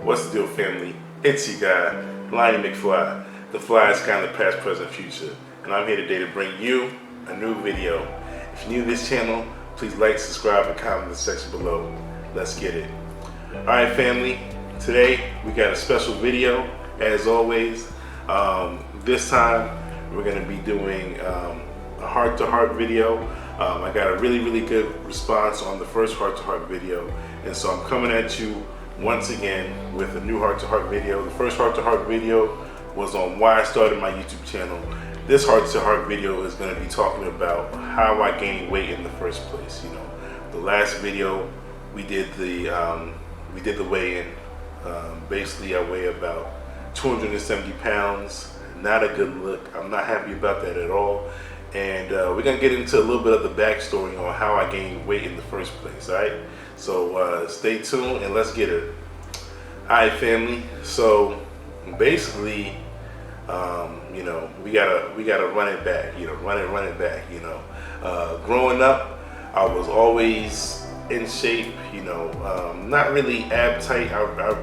What's the deal, family? It's your guy, Lani McFlyy. The fly is kind of past, present, future. And I'm here today to bring you a new video. If you're new to this channel, please like, subscribe, and comment in the section below. Let's get it. Alright, family. Today, we got a special video, as always. This time, we're going to be doing a heart-to-heart video. I got a really good response on the first heart-to-heart video. And so I'm coming at you once again with a new heart-to-heart video. The first heart-to-heart video was on why I started my YouTube channel. This heart-to-heart video is going to be talking about how I gained weight in the first place. You know, the last video we did the weigh-in. Basically, I weigh about 270 pounds. Not a good look. I'm not happy about that at all. And we're gonna get into a little bit of the backstory on how I gained weight in the first place. All right. So stay tuned and let's get it. Alright, family. So basically, you know, we gotta run it back. You know, run it back. You know, growing up, I was always in shape. You know, not really ab-tight.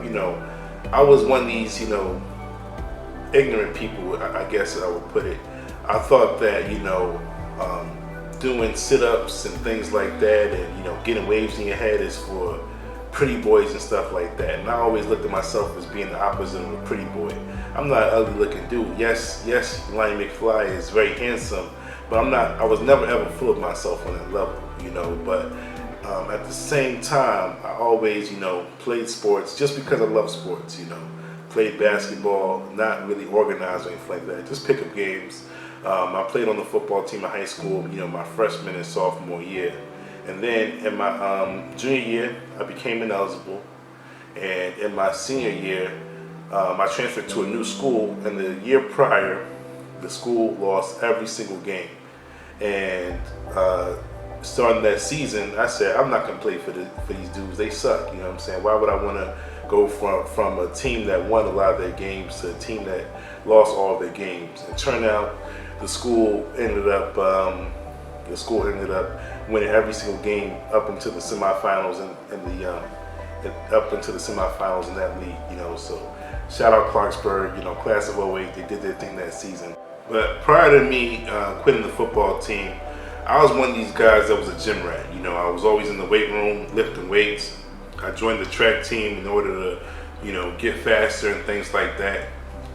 You know, I was one of these, you know, ignorant people, I guess I would put it. I thought that, you know, doing sit-ups and things like that and, you know, getting waves in your head is for pretty boys and stuff like that. And I always looked at myself as being the opposite of a pretty boy. I'm not an ugly looking dude. Yes, Lani McFlyy is very handsome, but I was never ever full of myself on that level, you know. But at the same time, I always, you know, played sports just because I love sports, you know. Played basketball, not really organized or anything like that, just pick up games. I played on the football team in high school, you know, my freshman and sophomore year. And then in my junior year, I became ineligible. And in my senior year, I transferred to a new school. And the year prior, the school lost every single game. And starting that season, I said, I'm not going to play for these dudes. They suck, you know what I'm saying? Why would I want to go from a team that won a lot of their games to a team that lost all of their games? And turned out the school ended up winning every single game up into the semifinals up into the semifinals in that league, you know. So shout out Clarksburg, you know, class of '08, they did their thing that season. But prior to me quitting the football team, I was one of these guys that was a gym rat. You know, I was always in the weight room lifting weights. I joined the track team in order to, you know, get faster and things like that.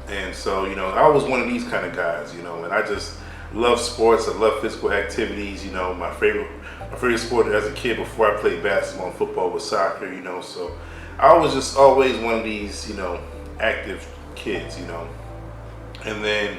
And so, you know, I was one of these kind of guys, you know, and I just love sports. I love physical activities. You know, my favorite sport as a kid before I played basketball and football was soccer, you know. So I was just always one of these, you know, active kids, you know. And then,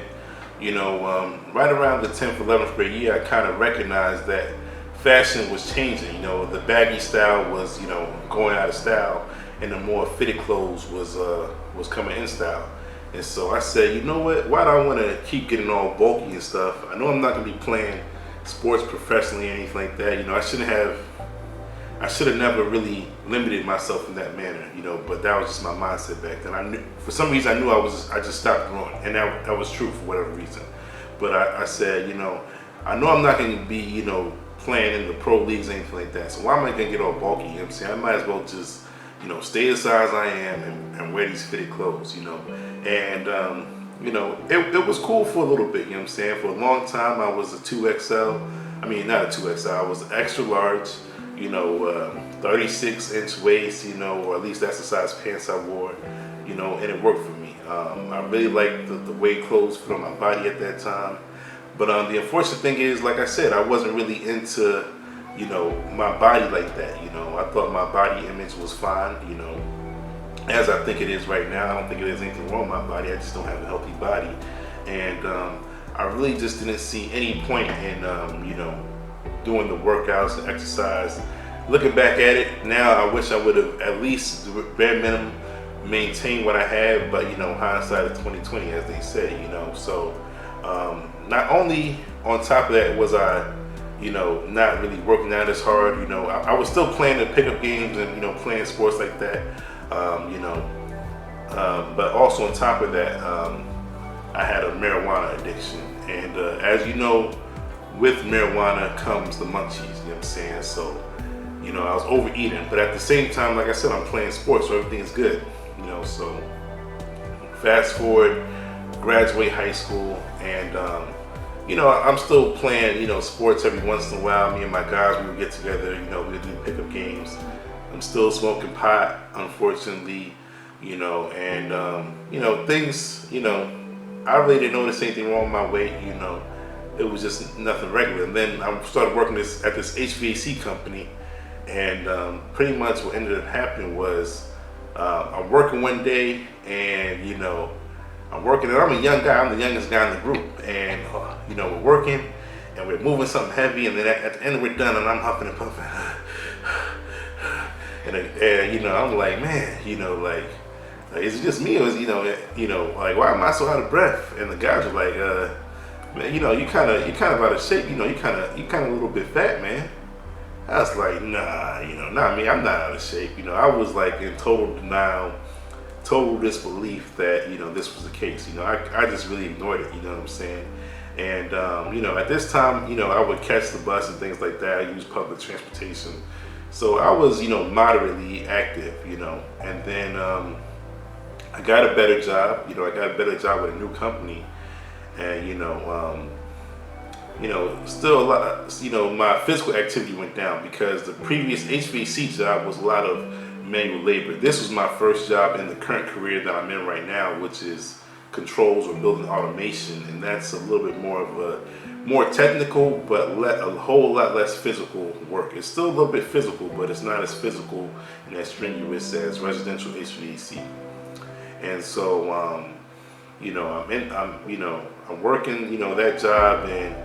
you know, right around the 10th, 11th grade year, I kind of recognized that fashion was changing. You know, the baggy style was, you know, going out of style, and the more fitted clothes was coming in style. And so I said, you know what? Why do I want to keep getting all bulky and stuff? I know I'm not going to be playing sports professionally or anything like that. You know, I should have never really limited myself in that manner. You know, but that was just my mindset back then. I knew, for some reason, I just stopped growing, and that was true for whatever reason. But I said, you know, I know I'm not going to be, you know, playing in the pro leagues or anything like that. So why am I going to get all bulky? You know what I'm saying? I might as well just, you know, stay the size I am and wear these fitted clothes, you know. And, you know, it was cool for a little bit, you know what I'm saying? For a long time, I was a 2XL. I mean, not a 2XL, I was extra large, you know, 36-inch waist, you know, or at least that's the size pants I wore, you know, and it worked for me. I really liked the way clothes fit on my body at that time. But the unfortunate thing is, like I said, I wasn't really into, you know, my body like that, you know. I thought my body image was fine, you know, as I think it is right now. I don't think there's anything wrong with my body. I just don't have a healthy body. And I really just didn't see any point in, you know, doing the workouts and exercise. Looking back at it now, I wish I would have at least, the bare minimum, maintained what I had. But, you know, hindsight is 20/20, as they say, you know. So not only on top of that was I, you know, not really working out as hard, you know, I was still playing the pickup games and, you know, playing sports like that, you know, but also on top of that, I had a marijuana addiction. And as you know, with marijuana comes the munchies, you know what I'm saying? So, you know, I was overeating, but at the same time, like I said, I'm playing sports, so everything is good. you know. So fast forward, graduate high school, and you know, I'm still playing, you know, sports every once in a while. Me and my guys, we would get together, you know, we would do pickup games. I'm still smoking pot, unfortunately, you know, and you know, things, you know, I really didn't notice anything wrong with my weight, you know. It was just nothing regular. And then I started working at this HVAC company, and pretty much what ended up happening was I'm working one day, and you know, I'm working, and I'm a young guy. I'm the youngest guy in the group, and you know, we're working, and we're moving something heavy, and then at the end we're done, and I'm huffing and puffing, and you know, I'm like, man, you know, like is it just me, or is you know, like why am I so out of breath? And the guys were like, man, you know, you kind of out of shape, you know, you kind of a little bit fat, man. I was like, nah, you know, not me. I'm not out of shape. You know, I was like in total denial, total disbelief that, you know, this was the case. You know, I just really ignored it. You know what I'm saying? And you know, at this time, you know, I would catch the bus and things like that. I used public transportation, so I was, you know, moderately active. You know, and then I got a better job. You know, I got a better job with a new company, and you know, still a lot, you know, my physical activity went down because the previous HVAC job was a lot of manual labor. This was my first job in the current career that I'm in right now, which is controls or building automation, and that's a little bit more of a more technical, but a whole lot less physical work. It's still a little bit physical, but it's not as physical and as strenuous as residential HVAC. And so, you know, I'm working, you know, that job, and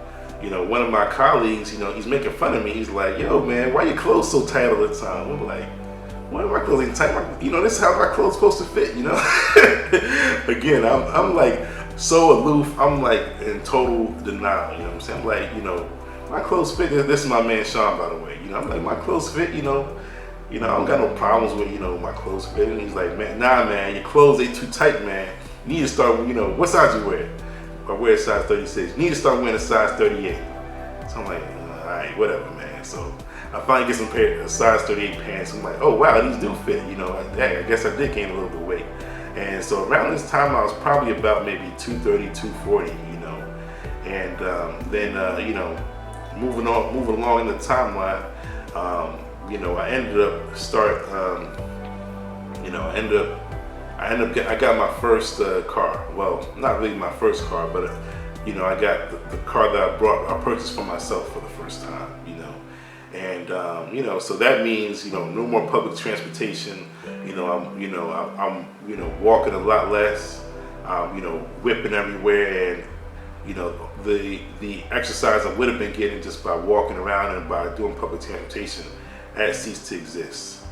you know, one of my colleagues, you know, he's making fun of me. He's like, yo, man, why your clothes so tight all the time? I'm like, why are my clothes ain't tight? You know, this is how my clothes supposed to fit, you know? Again, I'm like so aloof. I'm like in total denial, you know what I'm saying? I'm like, you know, my clothes fit. This is my man Sean, by the way. You know, I'm like, my clothes fit, you know, I don't got no problems with, you know, my clothes fit. And he's like, man, nah, man, your clothes ain't too tight, man. You need to start, you know, what size you wear? I wear a size 36. You need to start wearing a size 38. So I'm like, all right, whatever, man. So I finally get some size 38 pants. I'm like, oh wow, these do fit. You know, I guess I did gain a little bit of weight. And so around this time, I was probably about maybe 230, 240. You know, and then you know, moving along in the timeline, you know, I ended up I got my first car. Well, not really my first car, but you know, I got the car that I purchased for myself for the first time. You know, and you know, so that means, you know, no more public transportation. You know, I'm walking a lot less. You know, whipping everywhere, and you know, the exercise I would have been getting just by walking around and by doing public transportation had ceased to exist.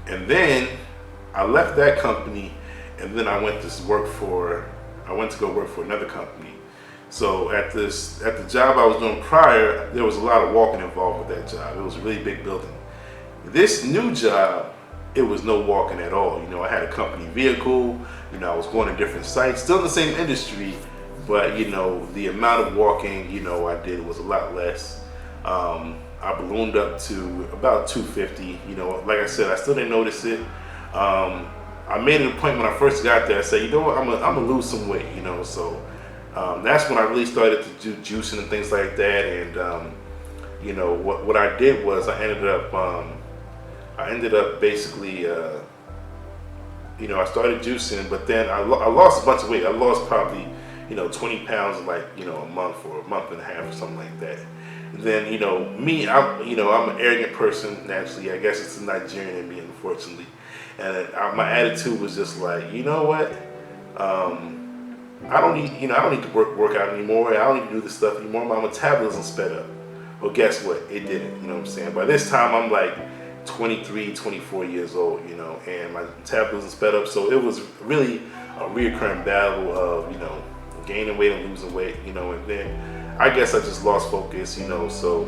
And then I left that company, and then I went to go work for another company. So at the job I was doing prior, there was a lot of walking involved with that job. It was a really big building. This new job, it was no walking at all. You know, I had a company vehicle. You know, I was going to different sites, still in the same industry, but you know, the amount of walking, you know, I did was a lot less. I ballooned up to about 250. You know, like I said, I still didn't notice it. I made it a point when I first got there. I said, you know what, I'm gonna lose some weight. You know, so that's when I really started to do juicing and things like that. And you know, what I did was I ended up basically, you know, I started juicing, but then I lost a bunch of weight. I lost probably, you know, 20 pounds in like, you know, a month or a month and a half or something like that. And then, you know, I'm an arrogant person naturally. I guess it's the Nigerian in me, unfortunately. And my attitude was just like, you know what? I don't need to work out anymore. I don't need to do this stuff anymore. My metabolism sped up. Well, guess what? It didn't. You know what I'm saying? By this time, I'm like 23, 24 years old, you know, and my metabolism sped up. So it was really a reoccurring battle of, you know, gaining weight and losing weight, you know, and then I guess I just lost focus, you know. So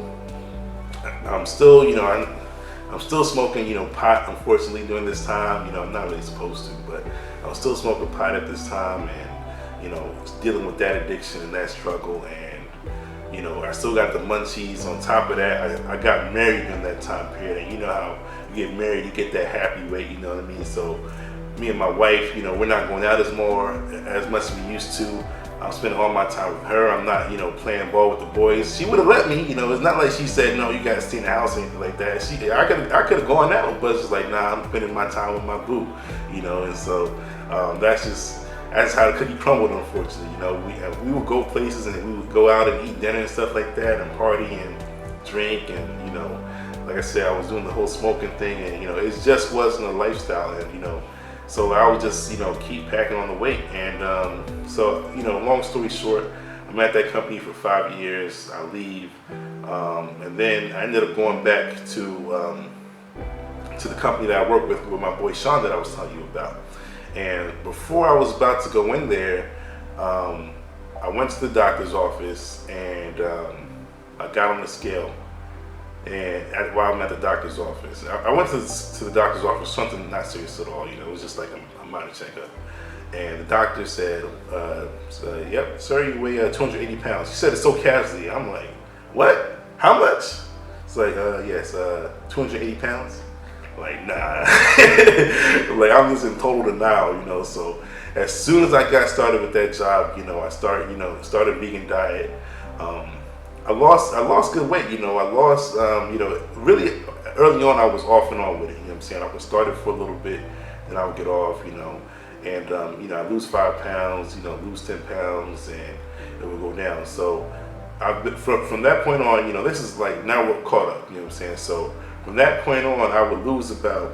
I'm still, you know, I'm still smoking, you know, pot, unfortunately, during this time. You know, I'm not really supposed to, but I was still smoking pot at this time, and, you know, dealing with that addiction and that struggle. And, you know, I still got the munchies. On top of that, I got married during that time period. And you know how you get married, you get that happy weight, you know what I mean? So me and my wife, you know, we're not going out as much as we used to. I'm spending all my time with her. I'm not, you know, playing ball with the boys. She would have let me, you know. It's not like she said, no, you gotta stay in the house or anything like that. I could have gone out, but it's just like, nah, I'm spending my time with my boo, you know. And so that's how the cookie crumbled, unfortunately. You know, we would go places and we would go out and eat dinner and stuff like that, and party and drink, and you know, like I said, I was doing the whole smoking thing, and you know, it just wasn't a lifestyle, and you know. So I would just, you know, keep packing on the weight. And so, you know, long story short, I'm at that company for 5 years. I leave. And then I ended up going back to the company that I work with my boy Sean that I was telling you about. And before I was about to go in there, I went to the doctor's office and I got on the scale. And while I'm at the doctor's office, I went to the doctor's office, something not serious at all, you know, it was just like a minor checkup. And the doctor said, yep, sir, you weigh 280 pounds. He said it so casually. I'm like, what? How much? It's like, yes, 280 pounds. Like, nah. Like, I'm just in total denial, you know. So as soon as I got started with that job, you know, I started a vegan diet. I lost good weight, you know. I lost, you know, really early on I was off and on with it, you know what I'm saying? I would start it for a little bit, then I would get off, you know. And, you know, I lose 5 pounds, you know, lose 10 pounds, and it would go down. So from that point on, you know, this is like, now we're caught up, you know what I'm saying? So from that point on, I would lose about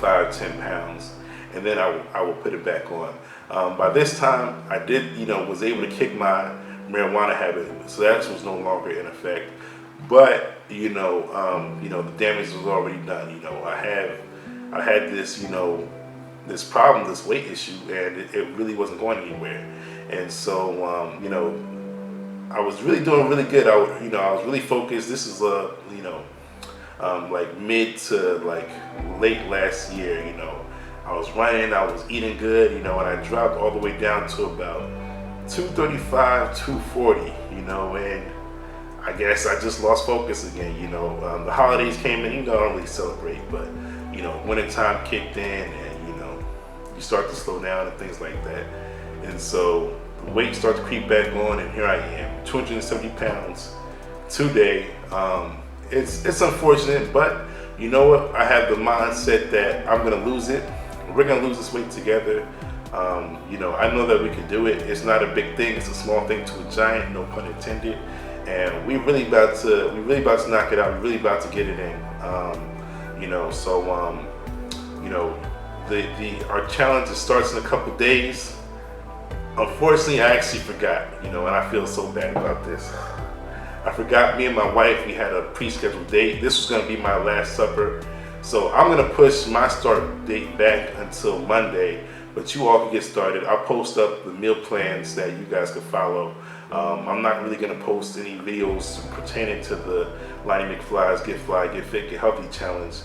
5-10 pounds, and then I would put it back on. By this time, I did, you know, was able to kick my marijuana habit, so that was no longer in effect. But you know, the damage was already done. You know, I had this, you know, this problem, this weight issue, and it really wasn't going anywhere. And so, you know, I was really doing really good. I was really focused. This is you know, like mid to like late last year. You know, I was running, I was eating good. You know, and I dropped all the way down to about 235, 240, you know, and I guess I just lost focus again, you know. The holidays came in, you know, I don't really celebrate, but, you know, winter time kicked in and, you know, you start to slow down and things like that. And so the weight started to creep back on, and here I am, 270 pounds today. It's unfortunate, but you know what? I have the mindset that I'm going to lose it. We're going to lose this weight together. You know, I know that we can do it. It's not a big thing. It's a small thing to a giant, no pun intended. And we're really about to knock it out. We're really about to get it in. You know, so you know, our challenge starts in a couple days. Unfortunately, I actually forgot. You know, and I feel so bad about this. I forgot. Me and my wife, we had a pre-scheduled date. This was going to be my last supper. So I'm going to push my start date back until Monday. But you all can get started. I'll post up the meal plans that you guys can follow. I'm not really going to post any videos pertaining to the Lani McFly's Get Fly, Get Fit, Get Healthy challenge.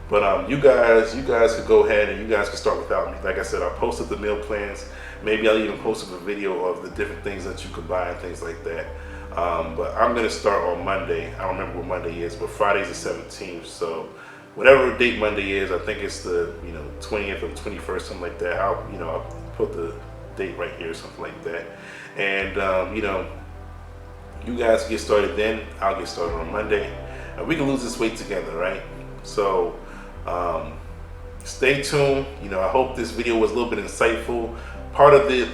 But you guys could go ahead and you guys can start without me. Like I said, I'll post up the meal plans. Maybe I'll even post up a video of the different things that you can buy and things like that. But I'm going to start on Monday. I don't remember what Monday is, but Friday's the 17th. So whatever date Monday is, I think it's the 20th or 21st, something like that. I'll put the date right here, something like that. And you guys get started then. I'll get started on Monday, and we can lose this weight together, right? So stay tuned. I hope this video was a little bit insightful. Part of the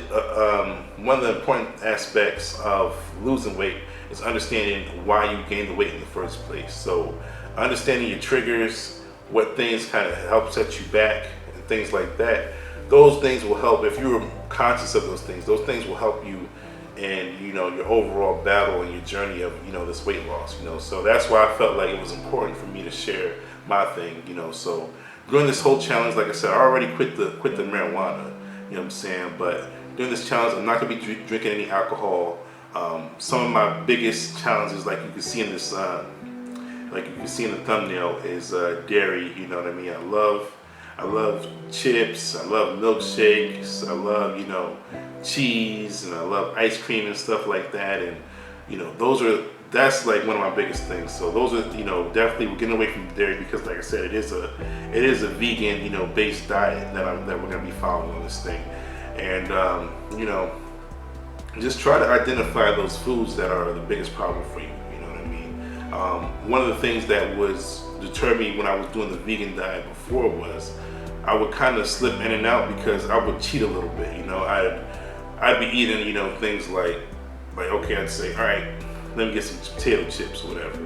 one of the important aspects of losing weight is understanding why you gained the weight in the first place. So understanding your triggers, what things kind of help set you back, and things like that. Those things will help if you're conscious of those things. Those things will help you in your overall battle and your journey of this weight loss. So that's why I felt like it was important for me to share my thing. So during this whole challenge, like I said, I already quit the marijuana. You know what I'm saying? But during this challenge, I'm not gonna be drinking any alcohol. Some of my biggest challenges, like you can see in this, like you can see in the thumbnail, is dairy. You know what I mean? I love chips. I love milkshakes. I love cheese, and I love ice cream and stuff like that. And those are that's like one of my biggest things. So those are, you know, definitely we're getting away from dairy because, like I said, it is a vegan, you know, based diet that we're gonna be following on this thing, and you know, just try to identify those foods that are the biggest problem for you. You know what I mean? One of the things that was deter me when I was doing the vegan diet before was I would kind of slip in and out because I would cheat a little bit. You know, I'd be eating, you know, things like okay, I'd say, all right, let me get some potato chips or whatever.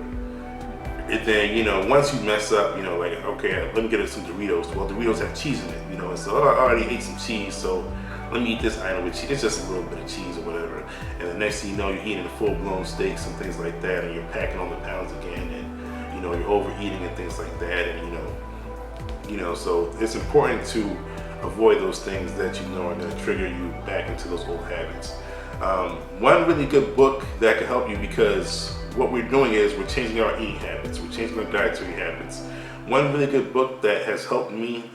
And then, you know, once you mess up, you know, like, okay, let me get some Doritos. Well, Doritos have cheese in it, you know, and so I already ate some cheese, so let me eat this item with cheese. It's just a little bit of cheese or whatever. And the next thing you know, you're eating full-blown steaks and things like that, and you're packing on the pounds again, and, you know, you're overeating and things like that, and, you know, so it's important to avoid those things that you know are going to trigger you back into those old habits. One really good book that can help you, because what we're doing is we're changing our eating habits, we're changing our dietary habits. One really good book that has helped me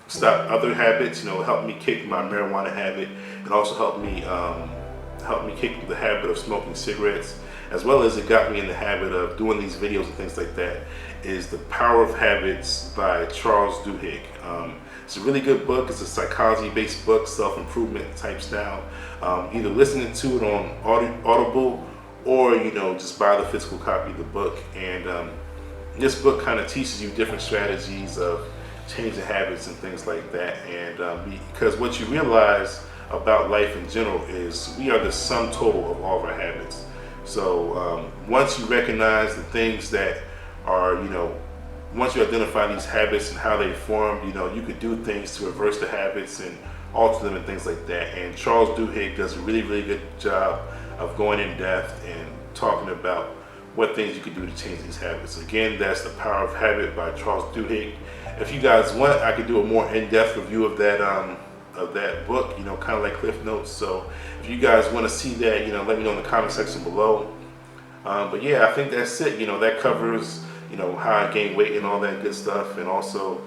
stop other habits, you know, helped me kick my marijuana habit, and also helped me kick the habit of smoking cigarettes, as well as it got me in the habit of doing these videos and things like that, is The Power of Habits by Charles Duhigg. It's a really good book. It's a psychology-based book, self-improvement type style. Either listening to it on Audible, or, you know, just buy the physical copy of the book. And this book kind of teaches you different strategies of changing habits and things like that. And because what you realize about life in general is we are the sum total of all of our habits. So once you recognize the things that are, you know, once you identify these habits and how they formed, you know, you could do things to reverse the habits and alter them and things like that. And Charles Duhigg does a really, really good job of going in depth and talking about what things you could do to change these habits. Again, that's The Power of Habit by Charles Duhigg. If you guys want, I could do a more in-depth review of that book, you know, kind of like Cliff Notes. So if you guys want to see that, you know, let me know in the comment section below. But yeah, I think that's it. You know, that covers, you know, how I gain weight and all that good stuff, and also,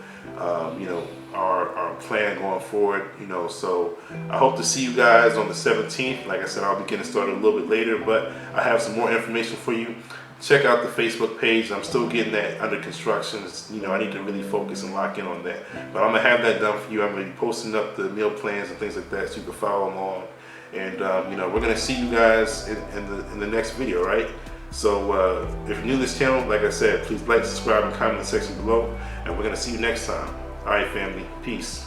you know, our plan going forward, you know. So I hope to see you guys on the 17th. Like I said, I'll be getting started a little bit later, but I have some more information for you. Check out the Facebook page. I'm still getting that under construction. You know, I need to really focus and lock in on that. But I'm gonna have that done for you. I'm gonna be posting up the meal plans and things like that, so you can follow along. And you know, we're gonna see you guys in the next video, right? So if you're new to this channel, like I said, please like, subscribe, and comment in the section below. And we're gonna see you next time. All right, family. Peace.